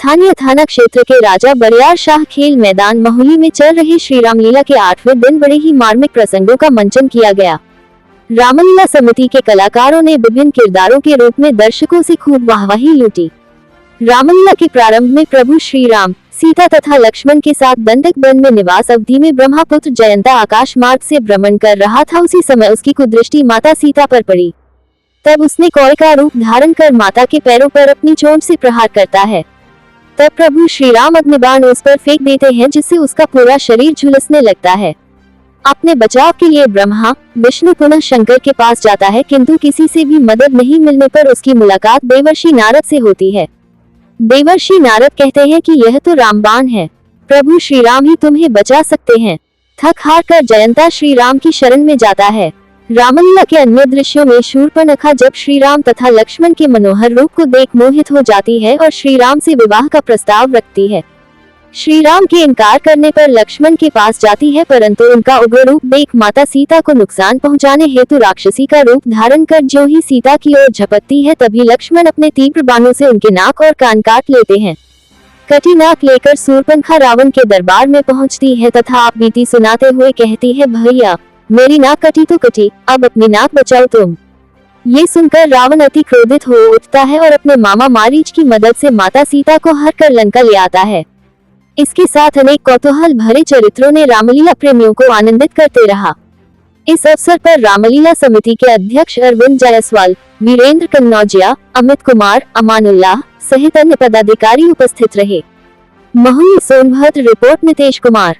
स्थानीय थाना क्षेत्र के राजा बरियार शाह खेल मैदान महुली में चल रहे श्री रामलीला के 8वें दिन बड़े ही मार्मिक प्रसंगों का मंचन किया गया। रामलीला समिति के कलाकारों ने विभिन्न किरदारों के रूप में दर्शकों से खूब वाहवाही लूटी। रामलीला के प्रारंभ में प्रभु श्री राम सीता तथा लक्ष्मण के साथ दंडक वन में निवास अवधि में ब्रह्मपुत्र जयंता आकाश मार्ग से भ्रमण कर रहा था। उसी समय उसकी कुदृष्टि माता सीता पर पड़ी। तब उसने कौए का रूप धारण कर माता के पैरों पर अपनी चोंच से प्रहार करता है। तब प्रभु श्री राम अग्निबाण उस पर फेंक देते हैं, जिससे उसका पूरा शरीर झुलसने लगता है। अपने बचाव के लिए ब्रह्मा विष्णु पुनः शंकर के पास जाता है, किंतु किसी से भी मदद नहीं मिलने पर उसकी मुलाकात देवर्षि नारद से होती है। देवर्षि नारद कहते हैं कि यह तो रामबाण है, प्रभु श्री राम ही तुम्हें बचा सकते हैं। थक हार कर जयंता श्री राम की शरण में जाता है। रामलीला के अन्य दृश्यों में शूर्पणखा जब श्री राम तथा लक्ष्मण के मनोहर रूप को देख मोहित हो जाती है और श्री राम से विवाह का प्रस्ताव रखती है। श्री राम के इनकार करने पर लक्ष्मण के पास जाती है, परंतु उनका उग्र रूप देख माता सीता को नुकसान पहुंचाने हेतु राक्षसी का रूप धारण कर ज्यों ही सीता की ओर झपकती है, तभी लक्ष्मण अपने तीव्र बाणों से उनके नाक और कान काट लेते हैं। कटी नाक लेकर शूर्पणखा रावण के दरबार में पहुंचती है तथा आप बीती सुनाते हुए कहती है, भैया मेरी नाक कटी तो कटी, अब अपनी नाक बचाओ तुम। ये सुनकर रावण अति क्रोधित हो उठता है और अपने मामा मारीच की मदद से माता सीता को हर कर लंका ले आता है। इसके साथ अनेक कौतूहल भरे चरित्रों ने रामलीला प्रेमियों को आनंदित करते रहा। इस अवसर पर रामलीला समिति के अध्यक्ष अरविंद जायसवाल, वीरेंद्र कन्नौजिया, अमित कुमार, अमानुल्लाह सहित अन्य पदाधिकारी उपस्थित रहे। महुली सोनभद्र रिपोर्ट नितेश कुमार।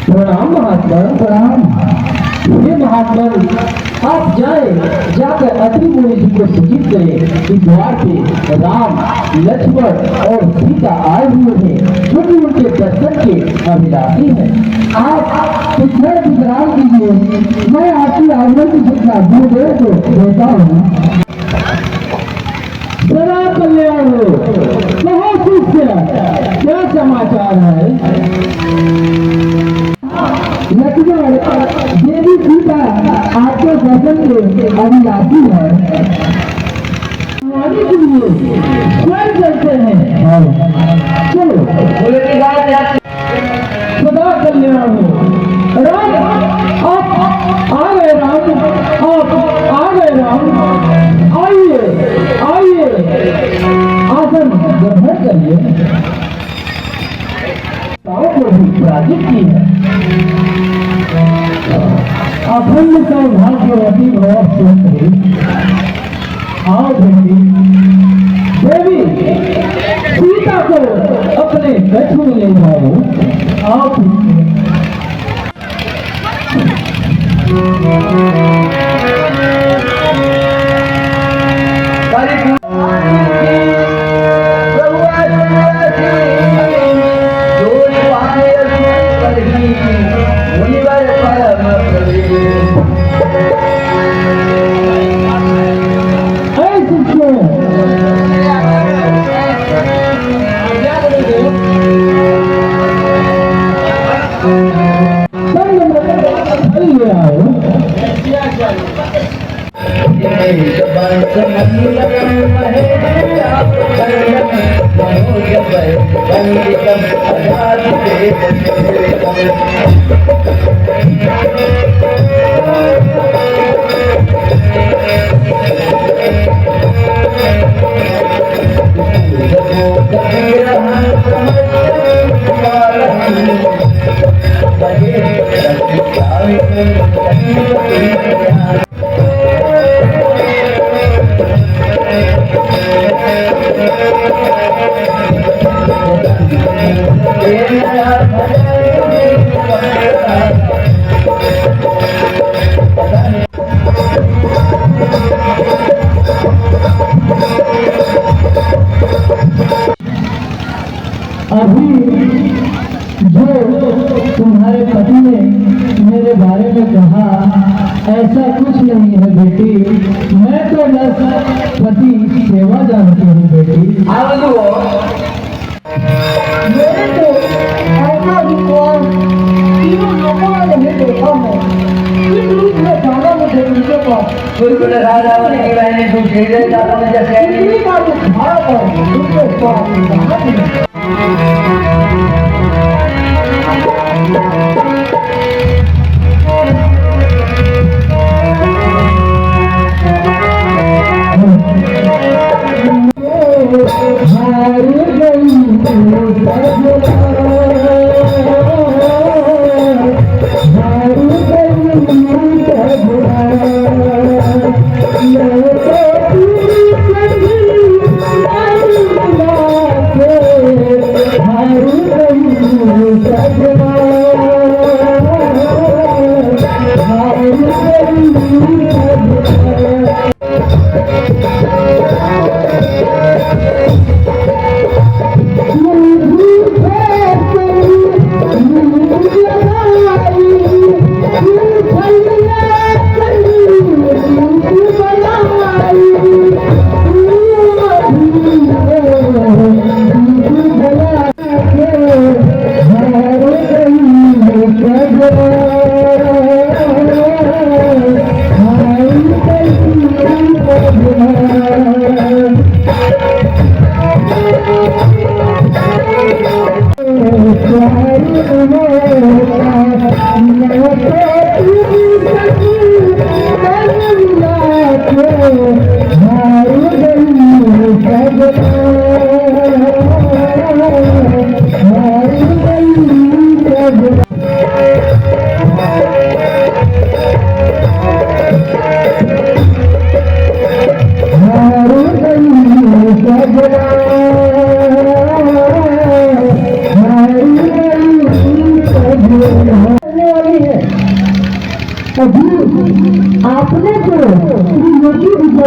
प्रणाम महात्मा प्रणाम। हे महात्मन, आप जाकर अत्रि मुनि जी को सूचित करें कि द्वार पे राम, लक्ष्मण और सीता आए हुए हैं, जो कि उनके दर्शन के अभिलाषी हैं। आप पिछड़ विश्राम कीजिए, मैं आपकी आज्ञा की जितना दूर को देता हूँ। सदा कल्याण हो। कहो शिष्य, क्या समाचार है? लक्ष्मण, देवी सीता आपके दर्शन के अभिलाषी है, आने के लिए स्वयं चलते हैं। चलो, सदा कल्याण हो। राम, आप आ गए राम, आप आ गए राम, आइए आइए, आसन ग्रहण करिए। को भी पराजित की है। अखंड सौभाग्यवती भव सुंदरी, आओ बेटी, देवी सीता को अपने गठ में ले जाओ। आओ तुम्हारे पति ने मेरे बारे में कहा, ऐसा कुछ नहीं है बेटी, मैं तो बस पति सेवा जानती हूँ बेटी। मेरे तो ऐसा विश्वास तीनों लोगों ने नहीं देखा है। इस रूप में जाना मुझे उनके पास कोई राजा की बहने दूसरी जाता मुझे कहने का जो भारत है उनके पास अभी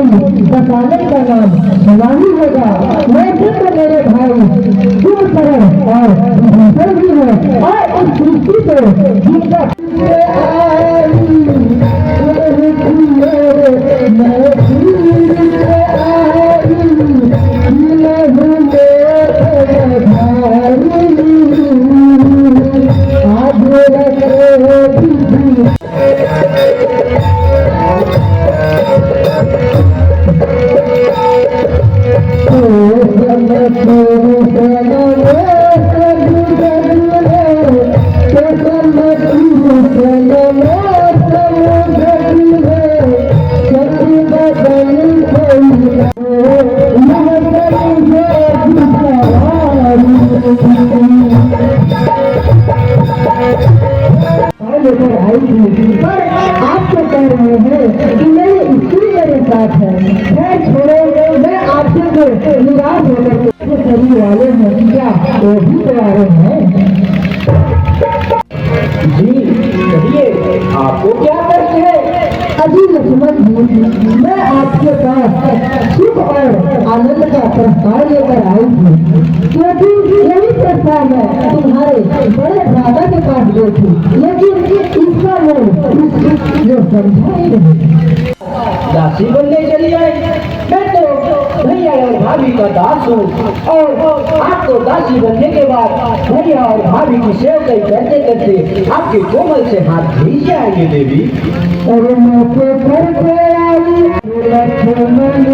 भाई बसाने का नाम सलामी होगा। वैसे तो मेरे भाई कुंभकर्ण और विभीषण भी है और इस सृष्टि पे जिनका लेकर आई थी, पर आप तो कह रहे हैं कि मेरी स्त्री मेरे साथ है। खैर छोड़ो, मैं आपसे जो निराश होकर के सभी वाले हैं क्या वो भी तो आ रहे हैं? जी कहिए, आपको क्या कष्ट है? अजी लक्ष्मण जी, मैं आपके पास सुख और आनंद का प्रस्ताव लेकर आई थी, क्योंकि यही प्रस्ताव है तुम्हारे बड़े भ्राता के पास गई थी, लेकिन इसका वो समझा ही नहीं। दासी बनने चली आई? मैं तो भैया और भाभी का दास हूँ, और आपको दासी बनने के बाद भैया और भाभी की सेवा करते करते आपके कोमल से हाथ भीग जाएंगे देवी। अरे मैं तो करके आई लक्ष्मण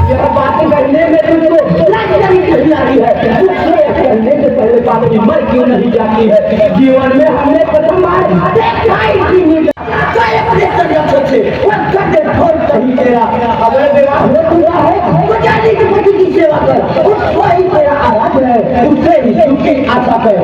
यह बात करने में तुमको नहीं आ रही है, करने से पहले बात की मर क्यों नहीं जाती है? जीवन में हमने प्रथम बार देखा ही नहीं अपने संरक्षण से कहीं तेरा अगर विवाह हो चुका है तो जाने की पति की सेवा कर, उसको ही तेरा आराध्य है, उससे ही सुखी आशा कर।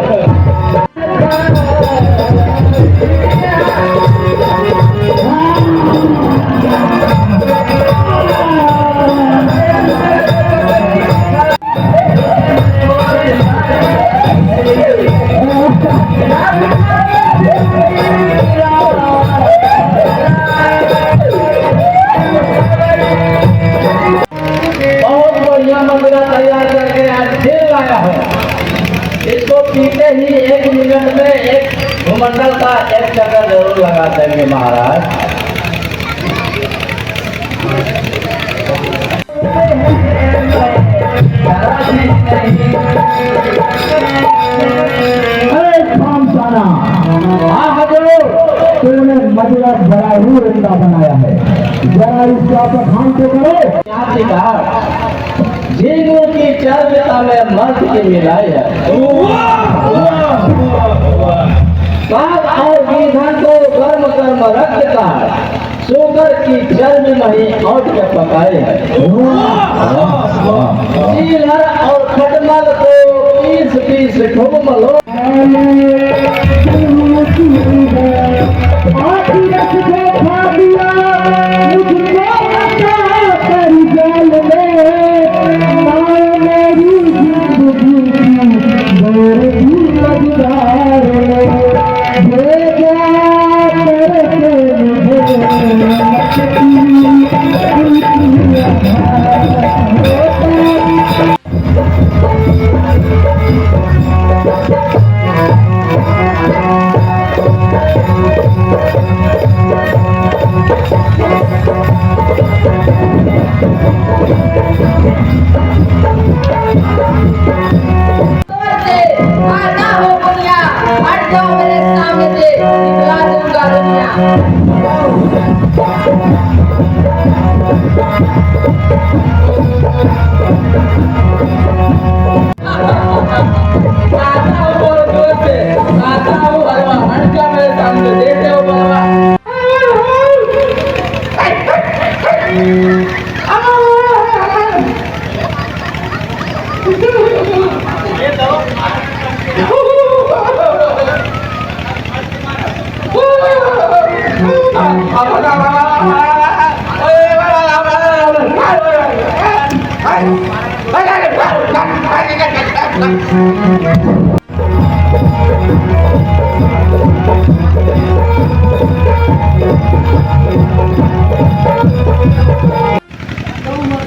इसको पीते ही 1 मिनट में एक भूमंडल का एक चक्कर जरूर लगा देंगे महाराज। तुमने मदिरा बड़ा ही रिंदा बनाया है, जरा इसका प्रधान तो करो। झींगों की चर्चा में मर्द की मिलाई है, पाप और विधान को कर्म कर्म रक्त का सुगर की जल में नहीं और के पकाए है। चीलर और खटमल को पीस ठोम लो।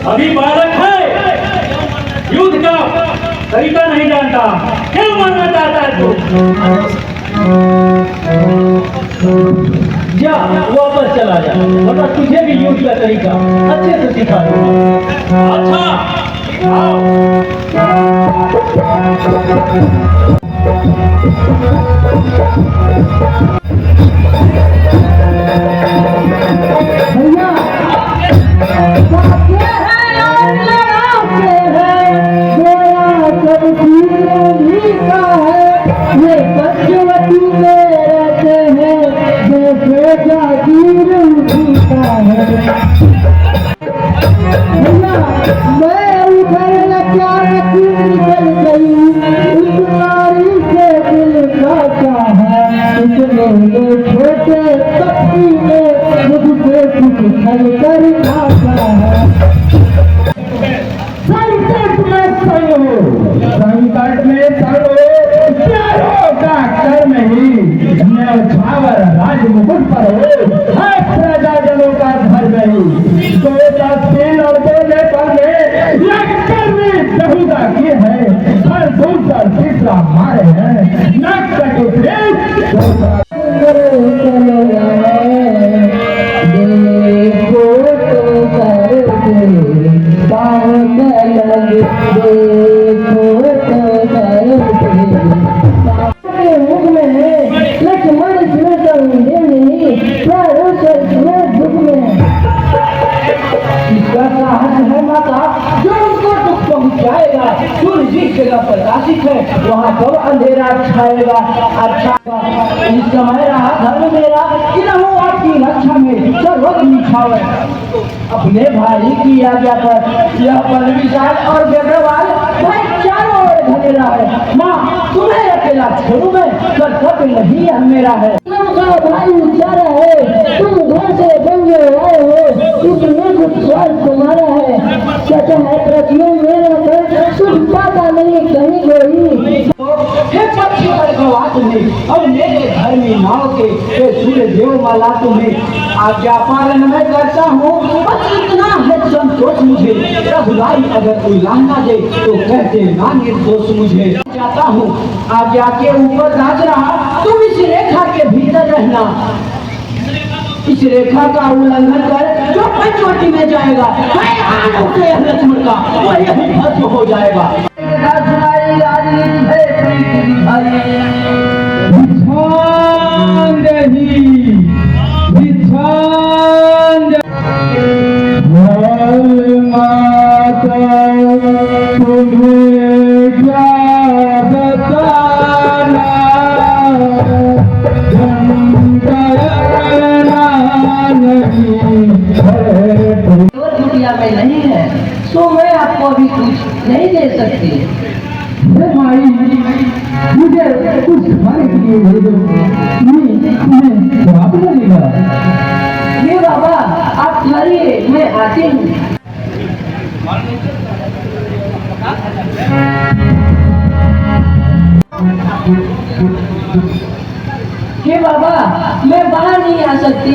अभी बालक है, युद्ध का तरीका नहीं जानता, क्यों मारना चाहता है तू? जा वापस चला जा, वरना तुझे भी युद्ध का तरीका अच्छे से सिखा दूंगा। अच्छा, भैया सत्य है और लड़ाके हैं, गोया सब भी का है, ये पंचवटी में रहते हैं, जैसे जागीर उठी का है। भैया मैं उधर अचानक निकल गई, उस नारी से दिल का चाहा, उसने ये छोटे पक्षी में मुझसे कुछ छल कर नाचा है। संकट में संग हो, संकट में संग हो, प्यारों का कर्म ही न्यौछावर राज मुकुट पर हो, है प्रजाजनों का धर्म ही। दो तीन और दो ने पढ़े लश्कर में बहुधा किए हैं, हर दूसरा तीसरा मारे हैं, नक कटे देखो तो करके बाहों में लगे, देखो तो करके मुख में लक्ष्मण इसमें संदेही, प्रारूषर इसमें दुख में। इसका साहस है माता, जो उनको दुख पहुंचाएगा, सूर्य जिस जगह प्रकाशित है वहाँ कब अंधेरा छाएगा। अच्छा इस समय रहा धर्म मेरा कि न हो आपकी रक्षा में सर्वत्र निछावे। अपने भाई की आज्ञा पर यह बल विशाल और व्यवहार भाई चारों ओर घनेरा है। माँ तुम्हें अकेला छोड़ू मैं, कर्तव्य नहीं है मेरा है। भाई उचारा है, तुम घर से बंगे आए हो, इसमें कुछ स्वार्थ तुम्हारा है, सच है प्रतियों मेरा कर कुछ पाता नहीं कहीं कोई। हे पक्षी पर गवा तुम्हें और मेरे घर में नाव के हे सूर्य देव माला तुम्हें आज्ञा पालन मैं करता हूँ, बस इतना है संतोष मुझे। रघुराई अगर उल्लांघना दे तो कहते ना निर्दोष मुझे। चाहता हूँ आज्ञा के ऊपर राज रहा, तुम इस रेखा के भीतर रहना। इस रेखा का उल्लंघन कर जो पंचवटी में जाएगा, लक्ष्मण का वो यही भस्म हो जाएगा। में नहीं है तो मैं आपको अभी कुछ नहीं दे सकती। माई मुझे कुछ खाने के लिए दे दो, मैं जवाब लगेगा। ये बाबा आप खाइए, मैं आती हूँ। हे बाबा मैं बाहर नहीं आ सकती,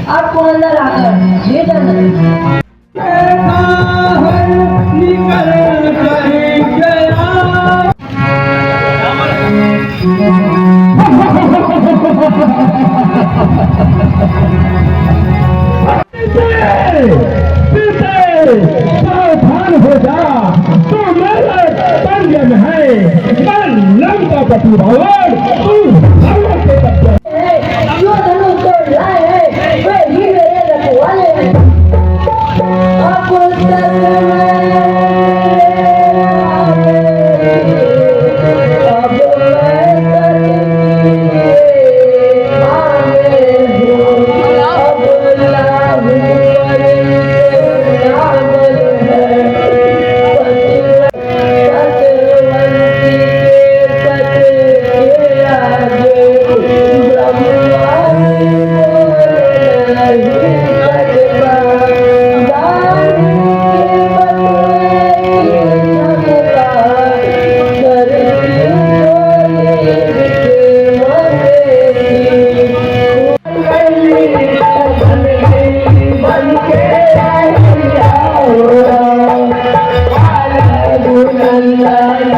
आपको अंदर आकर ले जाना। सावधान हो जा, तू मेरे पंजन है, मैं लंका पति भगवान, तू भगवान के बच्चे। जो धनुष तो लाए हैं वे ही मेरे रखवाले हैं। आपको Hare